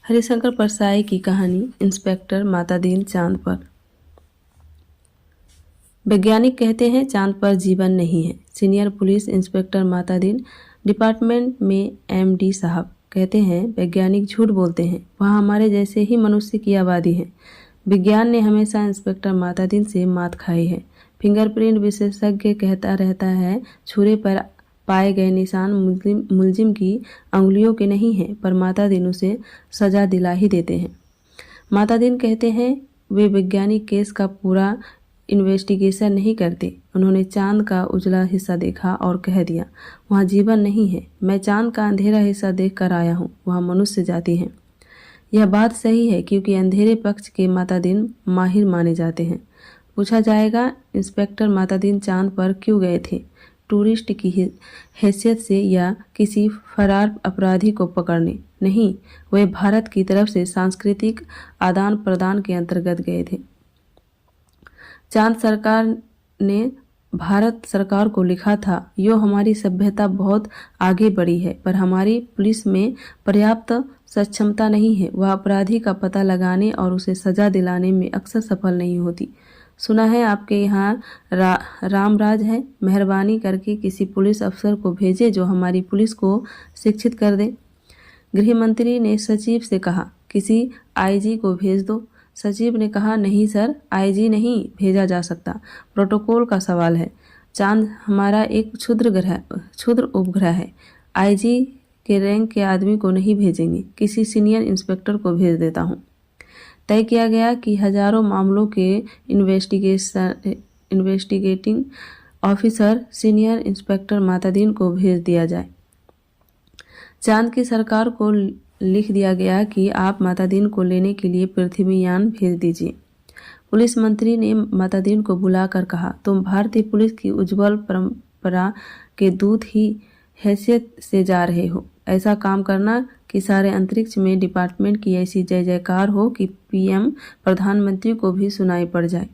हरिशंकर परसाई की कहानी इंस्पेक्टर माता दीन चांद पर। वैज्ञानिक कहते हैं चांद पर जीवन नहीं है। सीनियर पुलिस इंस्पेक्टर माता दीन डिपार्टमेंट में एमडी साहब कहते हैं वैज्ञानिक झूठ बोलते हैं, वहाँ हमारे जैसे ही मनुष्य की आबादी है। विज्ञान ने हमेशा इंस्पेक्टर माता दीन से मात खाई है। फिंगरप्रिंट विशेषज्ञ कहता रहता है छुरे पर पाए गए निशान मुलजिम की अंगुलियों के नहीं हैं, पर माता दीन उसे सजा दिला ही देते हैं। माता दीन कहते हैं वे वैज्ञानिक केस का पूरा इन्वेस्टिगेशन नहीं करते। उन्होंने चांद का उजला हिस्सा देखा और कह दिया वहाँ जीवन नहीं है। मैं चांद का अंधेरा हिस्सा देख कर आया हूँ, वहाँ मनुष्य जाति है। यह बात सही है क्योंकि अंधेरे पक्ष के माता दीन माहिर माने जाते हैं। पूछा जाएगा इंस्पेक्टर माता दीन चांद पर क्यों गए थे? टूरिस्ट की हैसियत से या किसी फरार अपराधी को पकड़ने? नहीं, वे भारत की तरफ से सांस्कृतिक आदान प्रदान के अंतर्गत गए थे। चांद सरकार ने भारत सरकार को लिखा था यो हमारी सभ्यता बहुत आगे बढ़ी है, पर हमारी पुलिस में पर्याप्त सक्षमता नहीं है। वह अपराधी का पता लगाने और उसे सजा दिलाने में अक्सर सफल नहीं होती। सुना है आपके यहाँ रामराज है, मेहरबानी करके किसी पुलिस अफसर को भेजे जो हमारी पुलिस को शिक्षित कर दे। गृह मंत्री ने सचिव से कहा किसी आईजी को भेज दो। सचिव ने कहा नहीं सर, आईजी नहीं भेजा जा सकता, प्रोटोकॉल का सवाल है। चांद हमारा एक क्षुद्र उपग्रह है। आईजी के रैंक के आदमी को नहीं भेजेंगे, किसी सीनियर इंस्पेक्टर को भेज देता हूँ। तय किया गया कि हजारों मामलों के इन्वेस्टिगेटिंग ऑफिसर सीनियर इंस्पेक्टर माता दीन को भेज दिया जाए। चांद की सरकार को लिख दिया गया कि आप माता दीन को लेने के लिए पृथ्वीयान भेज दीजिए। पुलिस मंत्री ने माता दीन को बुलाकर कहा तुम भारतीय पुलिस की उज्जवल परंपरा के दूत ही हैसियत से जा रहे हो। ऐसा काम करना कि सारे अंतरिक्ष में डिपार्टमेंट की ऐसी जय जयकार हो कि पीएम प्रधानमंत्री को भी सुनाई पड़ जाए।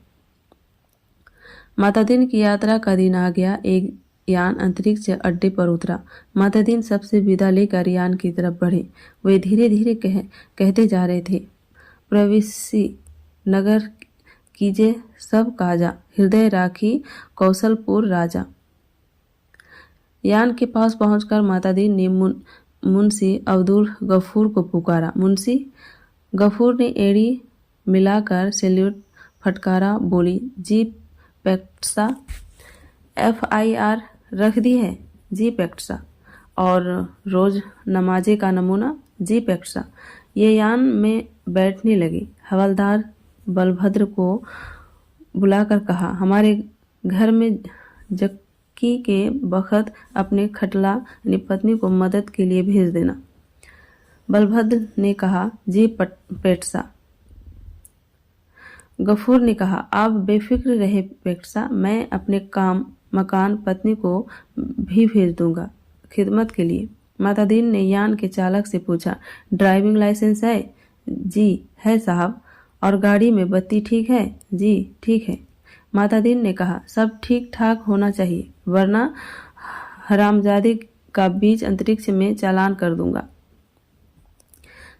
माता दीन की यात्रा का दिन आ गया। एक यान अंतरिक्ष अड्डे पर उतरा। माता दीन सबसे विदा लेकर यान की तरफ बढ़े। वे धीरे धीरे कहते जा रहे थे प्रविशी नगर कीजे सब काजा, हृदय राखी कौशलपुर राजा। यान के पास पहुंचकर माता दीन ने मुंशी अब्दुल गफूर को पुकारा। मुंशी गफूर ने एड़ी मिलाकर सैल्यूट फटकारा, बोली जी पैक्सा। FIR रख दी है जी पैक्सा। और रोज नमाजे का नमूना जी पैक्सा। ये यान में बैठने लगी। हवलदार बलभद्र को बुलाकर कहा हमारे घर में जक्की के बखत अपने खटला पत्नी को मदद के लिए भेज देना। बलभद्र ने कहा जी पेटसा। गफूर ने कहा आप बेफिक्र रहे पेटसा, मैं अपने मकान पत्नी को भी भेज दूंगा खिदमत के लिए। माता दीन ने यान के चालक से पूछा ड्राइविंग लाइसेंस है? जी है साहब। और गाड़ी में बत्ती ठीक है? जी ठीक है। माता दीन ने कहा सब ठीक ठाक होना चाहिए, वरना हरामजादे का बीच अंतरिक्ष में चालान कर दूंगा।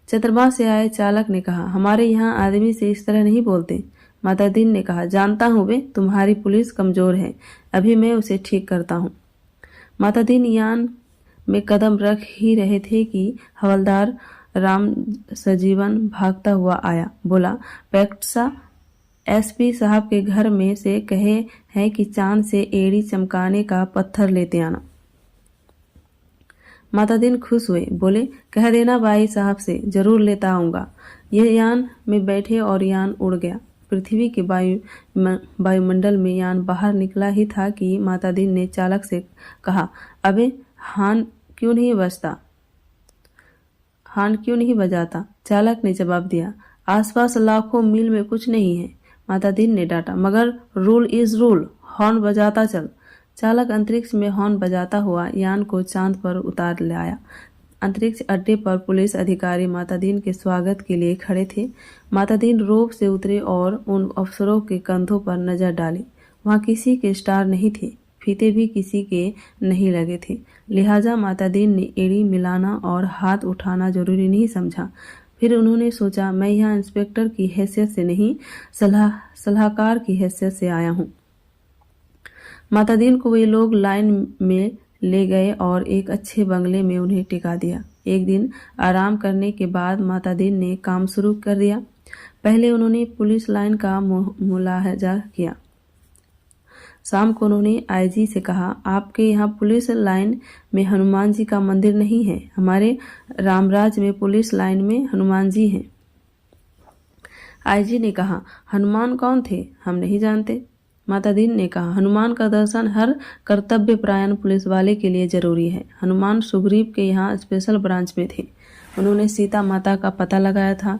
चतुर्बा से आए चालक ने कहा हमारे यहाँ आदमी से इस तरह नहीं बोलते। माता दीन ने कहा जानता हूँ बे, तुम्हारी पुलिस कमजोर है, अभी मैं उसे ठीक करता हूँ। माता दीन यान में कदम रख ही रहे थे कि हवलदार राम सजीवन भागता हुआ आया। बोला पैक्सा SP साहब के घर में से कहे हैं कि चांद से एड़ी चमकाने का पत्थर लेते आना। माता दीन खुश हुए, बोले कह देना भाई साहब से, जरूर लेता आऊंगा। यह यान में बैठे और यान उड़ गया। पृथ्वी के वायुमंडल में यान बाहर निकला ही था कि माता दीन ने चालक से कहा अबे हार्न क्यों नहीं बजाता? चालक ने जवाब दिया आसपास लाखों मील में कुछ नहीं है। माता दीन ने डांटा मगर रूल इज रूल, हॉर्न बजाता चल। चालक अंतरिक्ष में हॉर्न बजाता हुआ यान को चांद पर उतार लाया। अंतरिक्ष अड्डे पर पुलिस अधिकारी माता दीन के स्वागत के लिए खड़े थे। माता दीन रोप से उतरे और उन अफसरों के कंधों पर नजर डाली। वहां किसी के स्टार नहीं थे, फीते भी किसी के नहीं लगे थे। लिहाजा माता दीन ने एड़ी मिलाना और हाथ उठाना जरूरी नहीं समझा। फिर उन्होंने सोचा, मैं यहाँ इंस्पेक्टर की हैसियत से नहीं, सलाहकार की हैसियत से आया हूँ। माता दीन को वे लोग लाइन में ले गए और एक अच्छे बंगले में उन्हें टिका दिया। एक दिन आराम करने के बाद माता दीन ने काम शुरू कर दिया। पहले उन्होंने पुलिस लाइन का मुलाहजा किया। शाम को उन्होंने आईजी से कहा, आपके यहाँ पुलिस लाइन में हनुमान जी का मंदिर नहीं है। हमारे रामराज में पुलिस लाइन में हनुमान जी हैं। आईजी ने कहा, हनुमान कौन थे? हम नहीं जानते। माता दीन ने कहा, हनुमान का दर्शन हर कर्तव्यपरायण पुलिस वाले के लिए जरूरी है। हनुमान सुग्रीव के यहाँ स्पेशल ब्रांच में थे। उन्होंने सीता माता का पता लगाया था।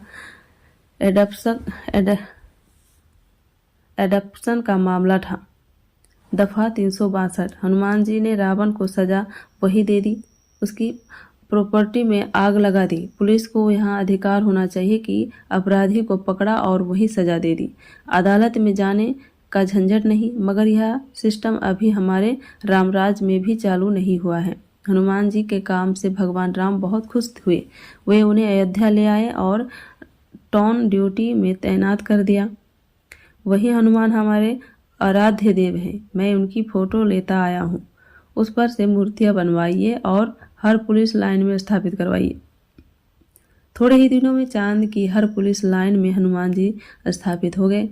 एडप्शन का मामला था। दफा 362। हनुमान जी ने रावण को सजा वही दे दी, उसकी प्रॉपर्टी में आग लगा दी। पुलिस को यहाँ अधिकार होना चाहिए कि अपराधी को पकड़ा और वही सजा दे दी। अदालत में जाने का झंझट नहीं। मगर यह सिस्टम अभी हमारे रामराज में भी चालू नहीं हुआ है। हनुमान जी के काम से भगवान राम बहुत खुश हुए। वे उन्हें अयोध्या ले आए और टॉन ड्यूटी में तैनात कर दिया। वही हनुमान हमारे आराध्य देव हैं। मैं उनकी फोटो लेता आया हूँ। उस पर से मूर्तियाँ बनवाइए और हर पुलिस लाइन में स्थापित करवाइए। थोड़े ही दिनों में चांद की हर पुलिस लाइन में हनुमान जी स्थापित हो गए।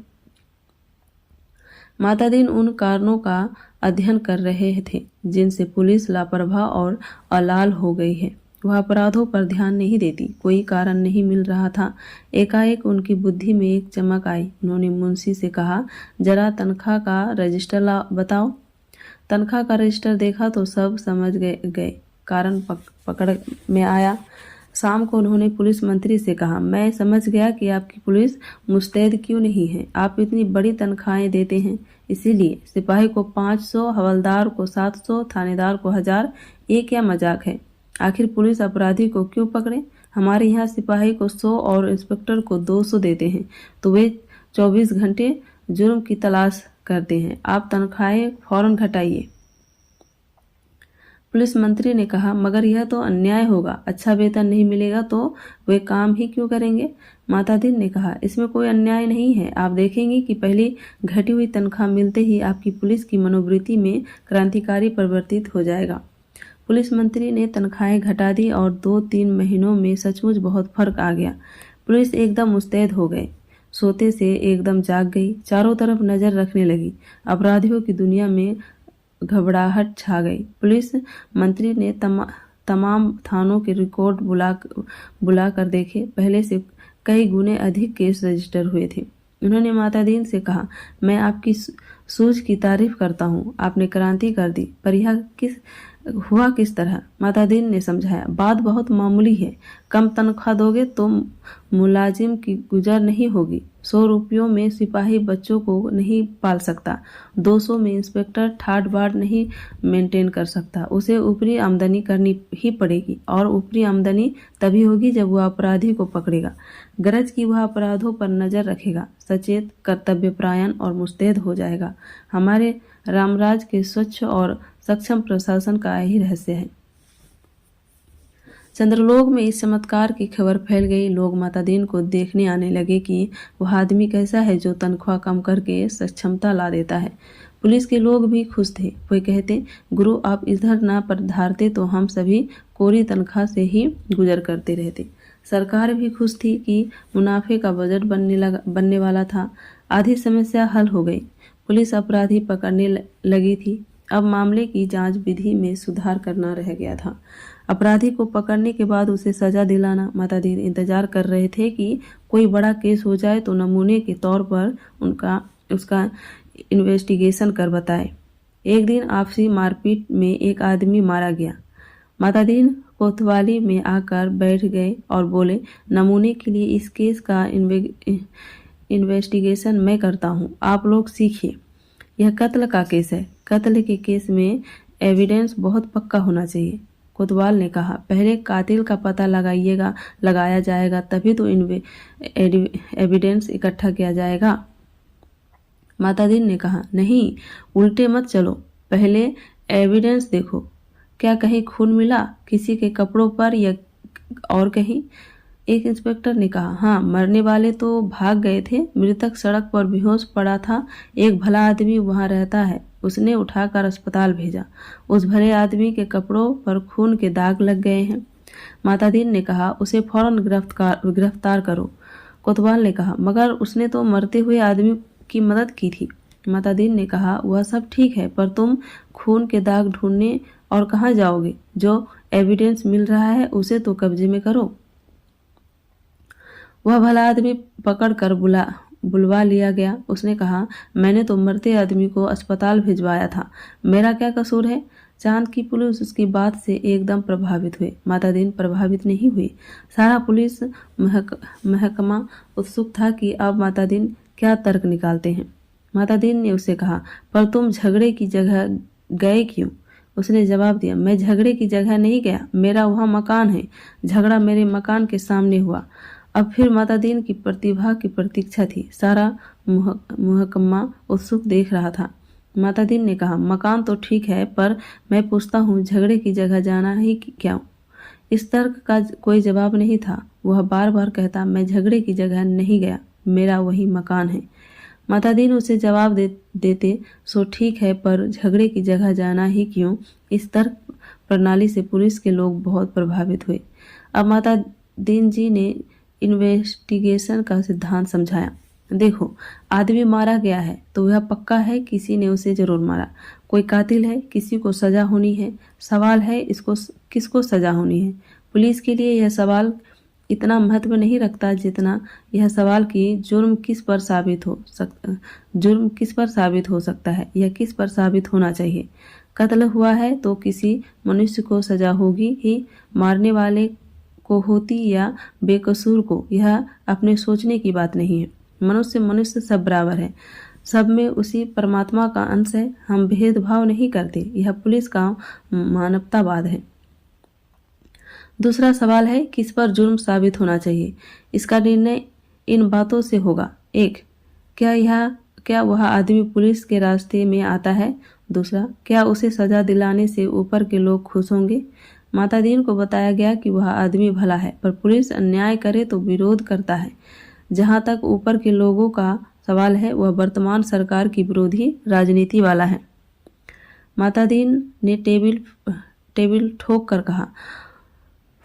माता दीन उन कारणों का अध्ययन कर रहे थे जिनसे पुलिस लापरवाह और अलाल हो गई है। वह अपराधों पर ध्यान नहीं देती। कोई कारण नहीं मिल रहा था। एकाएक उनकी बुद्धि में एक चमक आई। उन्होंने मुंशी से कहा, जरा तनख्वाह का रजिस्टर बताओ। तनख्वाह का रजिस्टर देखा तो सब समझ गए। कारण पकड़ में आया। शाम को उन्होंने पुलिस मंत्री से कहा, मैं समझ गया कि आपकी पुलिस मुस्तैद क्यों नहीं है। आप इतनी बड़ी तनख्वाहें देते हैं, इसीलिए सिपाही को 500, हवलदार को 700, थानेदार को 1000। ये क्या मजाक है? आखिर पुलिस अपराधी को क्यों पकड़े? हमारे यहाँ सिपाही को 100 और इंस्पेक्टर को 200 देते हैं, तो वे 24 घंटे जुर्म की तलाश करते हैं। आप तनख्वाहें फौरन घटाइए। पुलिस मंत्री ने कहा, मगर यह तो अन्याय होगा। अच्छा वेतन नहीं मिलेगा तो वे काम ही क्यों करेंगे? माता दीन ने कहा, इसमें कोई अन्याय नहीं है। आप देखेंगे कि पहली घटी हुई तनख्वाह मिलते ही आपकी पुलिस की मनोवृत्ति में क्रांतिकारी परिवर्तित हो जाएगा। पुलिस मंत्री ने तनख्वाहें घटा दी और 2-3 महीनों में सचमुच बहुत फर्क आ गया। पुलिस एकदम मुस्तैद हो गए। सोते से एकदम जाग गई। चारों तरफ नजर रखने लगी। अपराधियों की दुनिया में घबराहट छा गई। पुलिस मंत्री ने तमाम थानों के रिकॉर्ड बुला कर देखे। पहले से कई गुने अधिक केस रजिस्टर हुए थे। उन्होंने माता दीन से कहा, मैं आपकी सूझ की तारीफ करता हूँ। आपने क्रांति कर दी, पर यह हुआ किस तरह? माता दीन ने समझाया, बात बहुत मामूली है। कम तनख्वाह दोगे तो मुलाजिम की गुजर नहीं होगी। 100 रुपयों में सिपाही बच्चों को नहीं पाल सकता। 200 में इंस्पेक्टर ठाट बाट नहीं मेंटेन कर सकता। उसे ऊपरी आमदनी करनी ही पड़ेगी, और ऊपरी आमदनी तभी होगी जब वह अपराधी को पकड़ेगा। गरज की वह अपराधों पर नजर रखेगा, सचेत, कर्तव्यपरायण और मुस्तैद हो जाएगा। हमारे रामराज के स्वच्छ और सक्षम प्रशासन का यही रहस्य है। चंद्रलोक में इस चमत्कार की खबर फैल गई। लोग माता दीन को देखने आने लगे कि वह आदमी कैसा है जो तनख्वाह कम करके सक्षमता ला देता है। पुलिस के लोग भी खुश थे। वे कहते, गुरु आप इधर ना पधारते तो हम सभी कोरी तनख्वाह से ही गुजर करते रहते। सरकार भी खुश थी कि मुनाफे का बजट बनने वाला था। आधी समस्या हल हो गई। पुलिस अपराधी पकड़ने लगी थी। अब मामले की जांच विधि में सुधार करना रह गया था। अपराधी को पकड़ने के बाद उसे सजा दिलाना। माता दीन इंतजार कर रहे थे कि कोई बड़ा केस हो जाए तो नमूने के तौर पर उसका इन्वेस्टिगेशन कर बताए। एक दिन आपसी मारपीट में एक आदमी मारा गया। माता दीन कोतवाली में आकर बैठ गए और बोले, नमूने के लिए इस केस का इन्वेस्टिगेशन मैं करता हूँ, आप लोग सीखिए। यह कत्ल का केस है। कत्ल के केस में एविडेंस बहुत पक्का होना चाहिए। कोतवाल ने कहा, पहले कातिल का पता लगाया जाएगा, तभी तो एविडेंस इकट्ठा किया जाएगा। माता दीन ने कहा, नहीं, उल्टे मत चलो, पहले एविडेंस देखो। क्या कहीं खून मिला किसी के कपड़ों पर या और कहीं? एक इंस्पेक्टर ने कहा, हाँ, मरने वाले तो भाग गए थे, मृतक सड़क पर बेहोश पड़ा था। एक भला आदमी वहां रहता है, उसने उठाकर अस्पताल भेजा। उस भले आदमी के कपड़ों पर खून के दाग लग गए हैं। मातादीन ने कहा, उसे फौरन गिरफ्तार करो। कोतवाल ने कहा, मगर उसने तो मरते हुए आदमी की मदद की थी। मातादीन ने कहा, वह सब ठीक है, पर तुम खून के दाग ढूंढने और कहाँ जाओगे? जो एविडेंस मिल रहा है उसे तो कब्जे में करो। वह भला आदमी पकड़ कर बुलवा लिया गया। उसने कहा, मैंने तो मरते आदमी को अस्पताल भिजवाया था, मेरा क्या कसूर है? चांद की पुलिस उसकी बात से एकदम प्रभावित हुई। मातादीन प्रभावित नहीं हुई। सारा पुलिस महकमा उत्सुक था कि अब मातादीन क्या तर्क निकालते हैं। मातादीन ने उससे कहा, पर तुम झगड़े की जगह गए क्यों? उसने जवाब दिया, मैं झगड़े की जगह नहीं गया, मेरा वहाँ मकान है, झगड़ा मेरे मकान के सामने हुआ। अब फिर मातादीन की प्रतिभा की प्रतीक्षा थी। सारा महकमा उत्सुक देख रहा था। मातादीन ने कहा, मकान तो ठीक है, पर मैं पूछता हूँ, झगड़े की जगह जाना ही क्यों? इस तर्क का कोई जवाब नहीं था। वह बार बार कहता, मैं झगड़े की जगह नहीं गया, मेरा वही मकान है। मातादीन उसे जवाब देते, सो ठीक है, पर झगड़े की जगह जाना ही क्यों? इस तर्क प्रणाली से पुलिस के लोग बहुत प्रभावित हुए। अब मातादीन जी ने इन्वेस्टिगेशन का सिद्धांत समझाया। देखो, आदमी मारा गया है तो वह पक्का है किसी ने उसे जरूर मारा। कोई कातिल है, किसी को सजा होनी है। सवाल है इसको किसको सजा होनी है। पुलिस के लिए यह सवाल इतना महत्व नहीं रखता जितना यह सवाल कि जुर्म किस पर साबित हो सकता है या किस पर साबित होना चाहिए। कत्ल हुआ है तो किसी मनुष्य को सजा होगी ही, मारने वाले को होती या बेकसूर को, यह अपने सोचने की बात नहीं है। मनुष्य सब बराबर है, सब में उसी परमात्मा का अंश है। हम भेदभाव नहीं करते, यह पुलिस का मानवतावाद है। दूसरा सवाल है, किस पर जुर्म साबित होना चाहिए। इसका निर्णय इन बातों से होगा। एक, क्या वह आदमी पुलिस के रास्ते में आता है? दूसरा, क्या उसे सजा दिलाने से ऊपर के लोग खुश होंगे? मातादीन को बताया गया कि वह आदमी भला है, पर पुलिस अन्याय करे तो विरोध करता है। जहां तक ऊपर के लोगों का सवाल है, वह वर्तमान सरकार की विरोधी राजनीति वाला है। मातादीन ने टेबल ठोक कर कहा,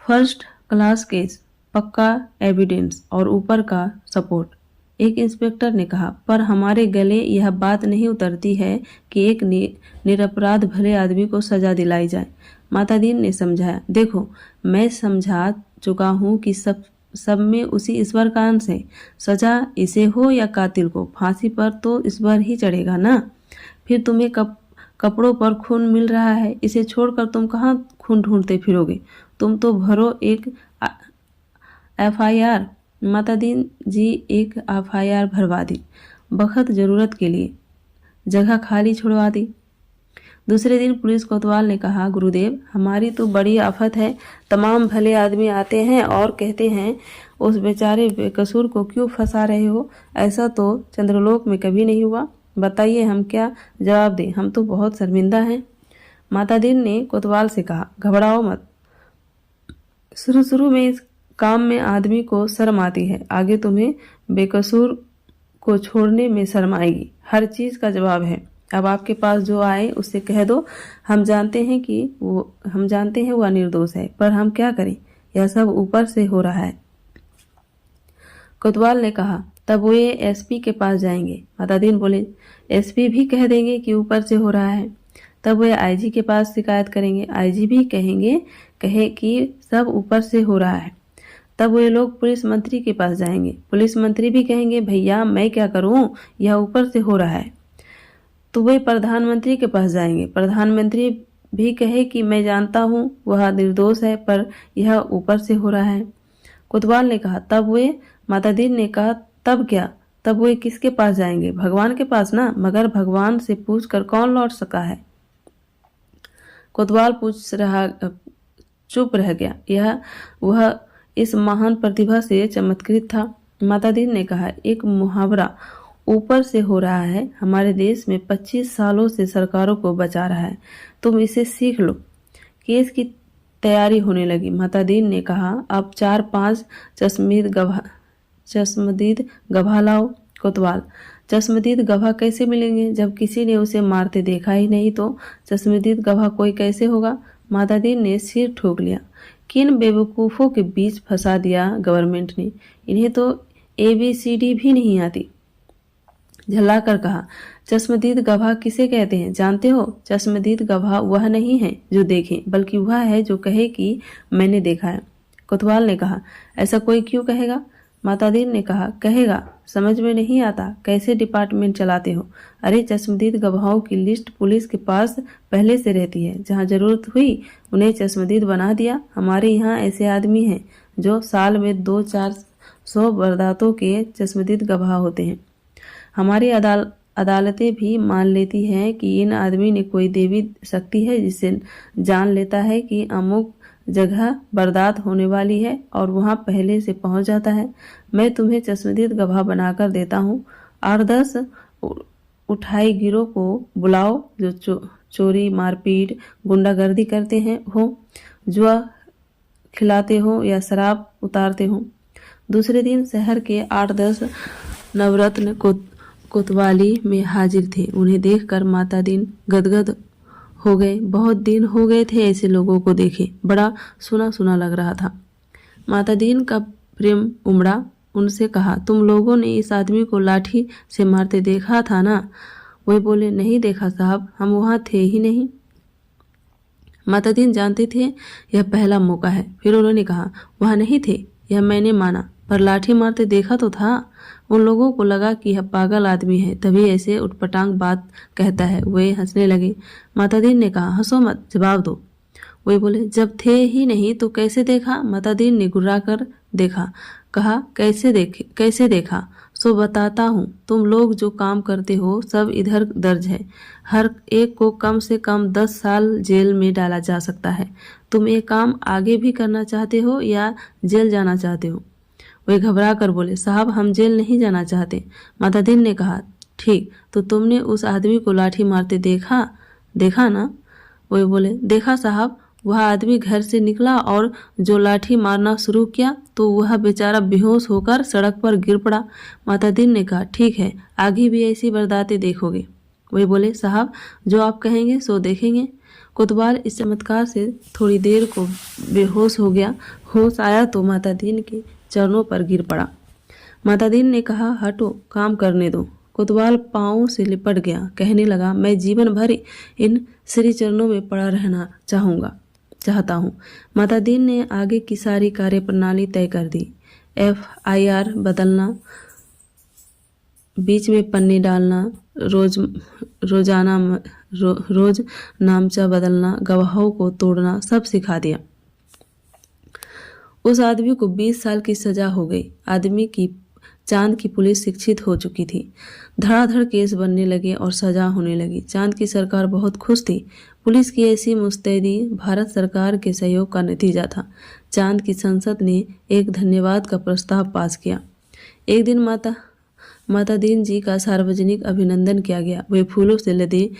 फर्स्ट क्लास केस, पक्का एविडेंस और ऊपर का सपोर्ट। एक इंस्पेक्टर ने कहा, पर हमारे गले यह बात नहीं उतरती है कि एक निरपराध भले आदमी को सजा दिलाई जाए। मातादीन ने समझाया, देखो, मैं समझा चुका हूँ कि सब में उसी ईश्वर का अंश है। सजा इसे हो या कातिल को, फांसी पर तो ईश्वर ही चढ़ेगा ना। फिर तुम्हें कपड़ों पर खून मिल रहा है, इसे छोड़कर तुम कहाँ खून ढूंढते फिरोगे? तुम तो भरो एक FIR। मातादीन जी एक FIR भरवा दी, बखत जरूरत के लिए जगह खाली छुड़वा दी। दूसरे दिन पुलिस कोतवाल ने कहा, गुरुदेव, हमारी तो बड़ी आफत है। तमाम भले आदमी आते हैं और कहते हैं, उस बेचारे बेकसूर को क्यों फंसा रहे हो? ऐसा तो चंद्रलोक में कभी नहीं हुआ। बताइए, हम क्या जवाब दें? हम तो बहुत शर्मिंदा हैं। मातादीन ने कोतवाल से कहा, घबराओ मत। शुरू में इस काम में आदमी को शर्म आती है, आगे तुम्हें बेकसूर को छोड़ने में शर्म आएगी। हर चीज का जवाब है। अब आपके पास जो आए उससे कह दो, हम जानते हैं वह निर्दोष है, पर हम क्या करें, यह सब ऊपर से हो रहा है। कोतवाल ने कहा, तब वो ये SP के पास जाएंगे। मातादीन बोले, SP भी कह देंगे कि ऊपर से हो रहा है। तब वे IG के पास शिकायत करेंगे। IG भी कहे कि सब ऊपर से हो रहा है। तब वे लोग पुलिस मंत्री के पास जाएंगे। पुलिस मंत्री भी कहेंगे, भैया मैं क्या करूं, यह ऊपर से हो रहा है। तो वे प्रधानमंत्री के पास जाएंगे। प्रधानमंत्री भी कहे कि मैं जानता हूं वह निर्दोष है, पर यह ऊपर से हो रहा है। कोतवाल ने कहा, तब वे मातादीन ने कहा, तब क्या? तब वे किसके पास जाएंगे? भगवान के पास ना। मगर भगवान से पूछकर कौन लौट सका है? कोतवाल चुप रह गया। वह इस महान प्रतिभा से चमत्कृत था। मातादीन ने कहा, एक मुहावरा ऊपर से हो रहा है हमारे देश में 25 सालों से सरकारों को बचा रहा है। तुम इसे सीख लो। तैयारी होने लगी। माता दीन ने कहा, अब 4-5 चश्मदीद गवाह लाओ। कोतवाल, चश्मदीद गवाह कैसे मिलेंगे जब किसी ने उसे मारते देखा ही नहीं? तो चश्मदीद गवाह कोई कैसे होगा? माता दीन ने सिर ठोक लिया। किन बेवकूफ़ों के बीच फंसा दिया गवर्नमेंट ने, इन्हें तो ABCD भी नहीं आती। झल्लाकर कहा, चश्मदीद गवाह किसे कहते हैं जानते हो? चश्मदीद गवाह वह नहीं है जो देखे, बल्कि वह है जो कहे कि मैंने देखा है। कोतवाल ने कहा, ऐसा कोई क्यों कहेगा? माता दीन ने कहा, कहेगा, समझ में नहीं आता कैसे डिपार्टमेंट चलाते हो? अरे चश्मदीद गवाहों की लिस्ट पुलिस के पास पहले से रहती है, जहाँ जरूरत हुई उन्हें चश्मदीद बना दिया। हमारे यहाँ ऐसे आदमी हैं जो साल में 200-400 वारदातों के चश्मदीद गवाह होते हैं। हमारी अदालतें भी मान लेती हैं कि इन आदमी ने कोई देवी शक्ति है जिससे जान लेता है कि अमुक जगह वारदात होने वाली है और वहां पहले से पहुंच जाता है। मैं तुम्हें चश्मदीद गवाह बनाकर देता हूँ। 8-10 उठाई गिरोह को बुलाओ जो चोरी, मारपीट, गुंडागर्दी करते हैं हो, जुआ खिलाते हो या शराब उतारते हो। दूसरे दिन शहर के 8-10 नवरत्न कोतवाली में हाजिर थे। उन्हें देखकर माता दीन गदगद हो गए। बहुत दिन हो गए थे ऐसे लोगों को देखे, बड़ा सुना सुना लग रहा था। माता दीन का प्रेम उमड़ा। उनसे कहा, तुम लोगों ने इस आदमी को लाठी से मारते देखा था ना? वे बोले, नहीं देखा साहब, हम वहाँ थे ही नहीं। माता दीन जानते थे यह पहला मौका है। फिर उन्होंने कहा, वहाँ नहीं थे यह मैंने माना, पर लाठी मारते देखा तो था। उन लोगों को लगा कि यह पागल आदमी है, तभी ऐसे उटपटांग बात कहता है। वे हंसने लगे। माता दीन ने कहा, हंसो मत, जवाब दो। वे बोले, जब थे ही नहीं तो कैसे देखा? माता दीन ने गुर्रा कर देखा। कहा, कैसे देखा? सो बताता हूँ। तुम लोग जो काम करते हो सब इधर दर्ज है। हर एक को कम से कम 10 साल जेल में डाला जा सकता है। तुम ये काम आगे भी करना चाहते हो या जेल जाना चाहते हो? वे घबरा कर बोले, साहब हम जेल नहीं जाना चाहते। माता दीन ने कहा, ठीक, तो तुमने उस आदमी को लाठी मारते देखा ना? वे बोले, देखा साहब। वह आदमी घर से निकला और जो लाठी मारना शुरू किया तो वह बेचारा बेहोश होकर सड़क पर गिर पड़ा। माता दीन ने कहा, ठीक है, आगे भी ऐसी वारदातें देखोगे? वे बोले, साहब जो आप कहेंगे सो देखेंगे। कोतवाल इस चमत्कार से थोड़ी देर को बेहोश हो गया। होश आया तो माता दीन के चरणों पर गिर पड़ा। माता दीन ने कहा, हटो, काम करने दो। कोतवाल पांवों से लिपट गया। कहने लगा, मैं जीवन भर इन श्री चरणों में पड़ा रहना चाहता हूँ। माता दीन ने आगे की सारी कार्यप्रणाली तय कर दी। FIR बदलना, बीच में पन्नी डालना, रोज नामचा बदलना, गवाहों को तोड़ना, सब सिखा दिया। उस आदमी को 20 साल की सजा हो गई। आदमी की चांद की पुलिस शिक्षित हो चुकी थी। धड़ाधड़ केस बनने लगे और सजा होने लगी। चांद की सरकार बहुत खुश थी। पुलिस की ऐसी मुस्तैदी भारत सरकार के सहयोग का नतीजा था। चांद की संसद ने एक धन्यवाद का प्रस्ताव पास किया। एक दिन माता दीन जी का सार्वजनिक अभिनंदन किया गया। वे फूलों से लदे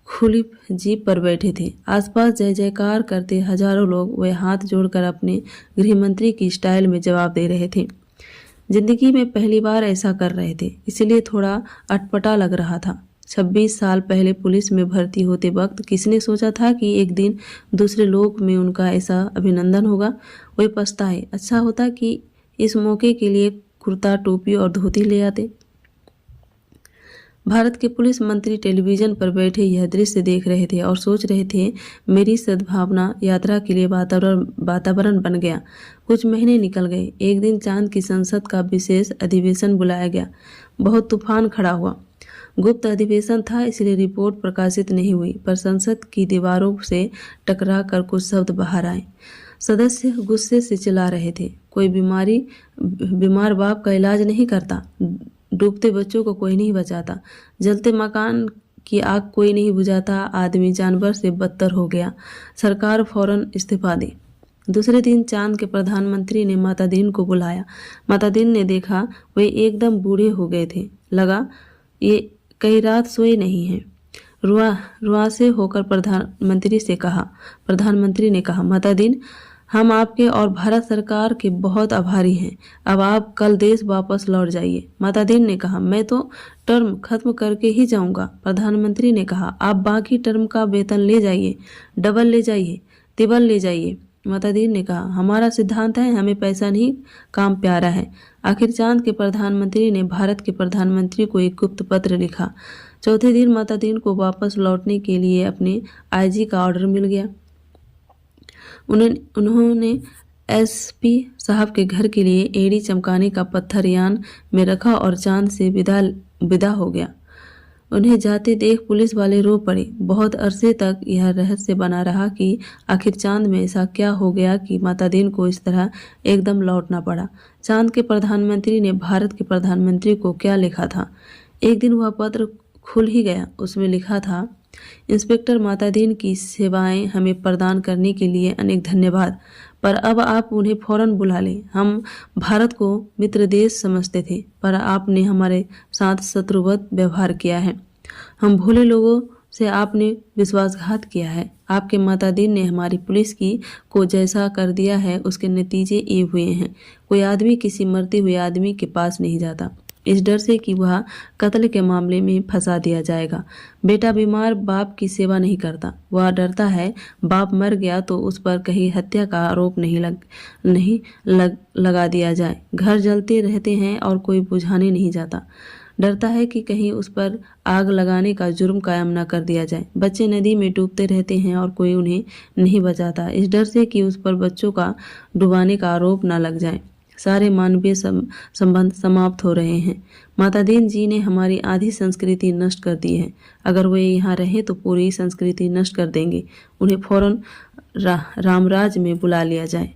खुली जीप पर बैठे थे। आसपास जय जयकार करते हजारों लोग वे हाथ जोड़कर अपने गृहमंत्री की स्टाइल में जवाब दे रहे थे। जिंदगी में पहली बार ऐसा कर रहे थे, इसलिए थोड़ा अटपटा लग रहा था। 26 साल पहले पुलिस में भर्ती होते वक्त किसने सोचा था कि एक दिन दूसरे लोक में उनका ऐसा अभिनंदन होगा। वे पछताए, अच्छा होता कि इस मौके के लिए कुर्ता, टोपी और धोती ले आते। भारत के पुलिस मंत्री टेलीविजन पर बैठे यह दृश्य देख रहे थे और सोच रहे थे, मेरी सद्भावना यात्रा के लिए वातावरण बन गया। कुछ महीने निकल गए। एक दिन चांद की संसद का विशेष अधिवेशन बुलाया गया। बहुत तूफान खड़ा हुआ। गुप्त अधिवेशन था, इसलिए रिपोर्ट प्रकाशित नहीं हुई, पर संसद की दीवारों से टकरा कर कुछ शब्द बाहर आए। सदस्य गुस्से से चिल्ला रहे थे, कोई बीमार बाप का इलाज नहीं करता, डूबते बच्चों को कोई नहीं बचाता, जलते मकान की आग कोई नहीं बुझाता, आदमी जानवर से बदतर हो गया, सरकार फौरन इस्तीफा दे। दूसरे दिन चांद के प्रधानमंत्री ने माता दीन को बुलाया। माता दीन ने देखा वे एकदम बूढ़े हो गए थे। लगा ये कई रात सोए नहीं हैं। रुआ से होकर प्रधानमंत्री ने कहा, माता दीन, हम आपके और भारत सरकार के बहुत आभारी हैं। अब आप कल देश वापस लौट जाइए। माता दीन ने कहा, मैं तो टर्म खत्म करके ही जाऊंगा। प्रधानमंत्री ने कहा, आप बाकी टर्म का वेतन ले जाइए, डबल ले जाइए, तिबल ले जाइए। माता दीन ने कहा, हमारा सिद्धांत है, हमें पैसा नहीं, काम प्यारा है। आखिर चांद के प्रधानमंत्री ने भारत के प्रधानमंत्री को एक गुप्त पत्र लिखा। चौथे दिन माता दीन को वापस लौटने के लिए अपने आईजी का ऑर्डर मिल गया। उन्होंने एसपी साहब के घर के लिए एड़ी चमकाने का पत्थर यान में रखा और चांद से विदा हो गया। उन्हें जाते देख पुलिस वाले रो पड़े। बहुत अरसे तक यह रहस्य बना रहा कि आखिर चांद में ऐसा क्या हो गया कि माता दीन को इस तरह एकदम लौटना पड़ा। चांद के प्रधानमंत्री ने भारत के प्रधानमंत्री को क्या लिखा था? एक दिन वह पत्र खुल ही गया। उसमें लिखा था, इंस्पेक्टर माता दीन की सेवाएं हमें प्रदान करने के लिए अनेक धन्यवाद, पर अब आप उन्हें फौरन बुला लें। हम भारत को मित्र देश समझते थे, पर आपने हमारे साथ शत्रुवत व्यवहार किया है। हम भोले लोगों से आपने विश्वासघात किया है। आपके माता दीन ने हमारी पुलिस को जैसा कर दिया है, उसके नतीजे ये हुए हैं। कोई आदमी किसी मरते हुए आदमी के पास नहीं जाता, इस डर से कि वह कत्ल के मामले में फंसा दिया जाएगा। बेटा बीमार बाप की सेवा नहीं करता, वह डरता है बाप मर गया तो उस पर कहीं हत्या का आरोप नहीं लगा दिया जाए। घर जलते रहते हैं और कोई बुझाने नहीं जाता, डरता है कि कहीं उस पर आग लगाने का जुर्म कायम न कर दिया जाए। बच्चे नदी में डूबते रहते हैं और कोई उन्हें नहीं बचाता, इस डर से कि उस पर बच्चों का डुबाने का आरोप न लग जाए। सारे मानवीय संबंध समाप्त हो रहे हैं। माता दीन जी ने हमारी आधी संस्कृति नष्ट कर दी है। अगर वे यहाँ रहे तो पूरी संस्कृति नष्ट कर देंगे। उन्हें फौरन रामराज में बुला लिया जाए।